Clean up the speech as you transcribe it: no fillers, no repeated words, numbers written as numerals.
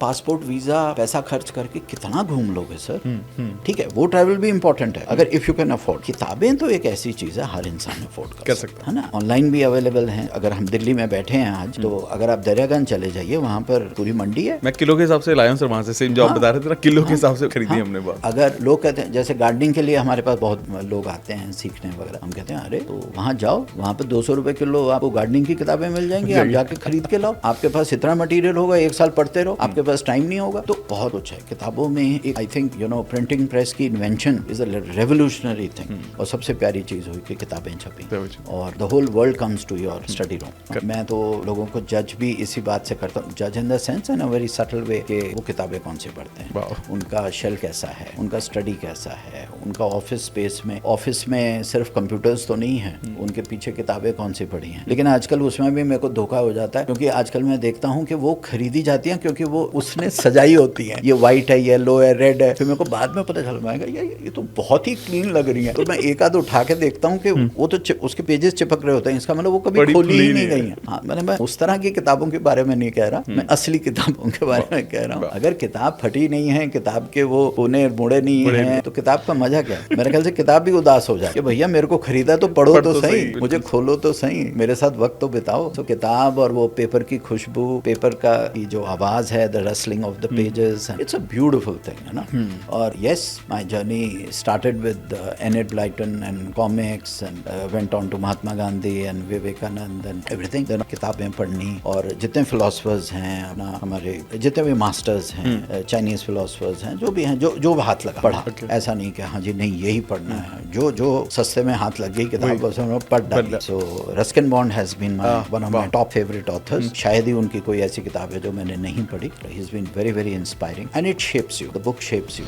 Passport visa पैसा खर्च करके कितना घूम लोगे सर। ठीक है, वो ट्रैवल भी इंपॉर्टेंट है अगर इफ यू कैन अफोर्ड। किताबें तो एक ऐसी चीज है हर इंसान अफोर्ड कर सकता है ना। ऑनलाइन भी अवेलेबल है। अगर हम दिल्ली में बैठे हैं आज तो अगर आप दरियागंज चले जाइए, वहाँ पर पूरी मंडी है। मैं किलो के हिसाब से लाया हूं सर, वहाँ से सेम जॉब बता रहे थे ना, किलो के हिसाब से खरीदी हमने बात। अगर लोग कहते हैं जैसे गार्डनिंग के लिए हमारे पास बहुत लोग आते हैं सीखने वगैरह, हम कहते हैं अरे तो वहाँ जाओ, वहाँ पे 200 रुपए किलो आपको गार्डनिंग की किताबें मिल जाएंगी, आप जाके खरीद के लाओ। आपके पास इतना मटेरियल होगा, 1 साल पढ़ते रहो, आपके पास टाइम नहीं होगा। तो बहुत कुछ है किताबों में। एक आई थिंक प्रिंटिंग प्रेस की invention is a revolutionary thing. और सबसे प्यारी चीज हुई कि किताबें छपी और the whole world comes to your study room. मैं तो लोगों को जज भी इसी बात से करता हूँ, जज in the sense in a very subtle way, कि वो किताबें कौन सी पढ़ते हैं, उनका शेल कैसा है, उनका स्टडी कैसा है, उनका ऑफिस स्पेस में, ऑफिस में सिर्फ कंप्यूटर्स तो नहीं है, उनके पीछे किताबें कौन सी पढ़ी हैं। लेकिन आजकल उसमें भी मेरे को धोखा हो जाता है, क्योंकि आजकल मैं देखता हूँ कि वो खरीदी जाती हैं क्योंकि वो उसने सजाई होती है, ये व्हाइट है, येलो है, रेड है। फिर मेरे को बाद में पता चल पाएगा ये तो बहुत ही क्लीन लग रही है। तो मैं एक आध उठा के देखता हूँ कि वो तो उसके पेजेस चिपक रहे होते हैं, इसका मतलब वो कभी खोली ही नहीं गई है। हाँ, मैं उस तरह की किताबों के बारे में नहीं कह रहा, मैं असली किताबों के बारे में कह रहा हूँ। अगर किताब फटी नहीं है, किताब के वो कोने मोड़े नहीं है, तो किताब का मजा क्या है। मेरे ख्याल से किताब भी उदास हो जाए कि भैया मेरे को खरीदा तो पढ़ो तो सही, मुझे खोलो तो सही, मेरे साथ वक्त तो बिताओ। तो किताब और वो पेपर की खुशबू, पेपर का जो आवाज है, the rustling of the pages, it's a beautiful thing, है ना। और yes, my journey started with Enid Blyton and comics and went on to Mahatma Gandhi and Vivekananda and everything. किताबें पढ़नी, और जितने फिलोसफर्स हैं ना, हमारे जितने भी मास्टर्स हैं, चाइनीज फिलोसफर्स हैं, जो भी हैं, जो हाथ लगा पढ़ा। ऐसा नहीं कि हाँ जी नहीं यही पढ़ना है, जो सस्ते में हाथ लग गई किताब पढ़ डाली। So Ruskin Bond has been one of my top favourite authors. शायद ही उनकी कोई ऐसी किताब है जो मैंने नहीं पढ़ी। He has been very very inspiring and it shapes you, the book shapes you.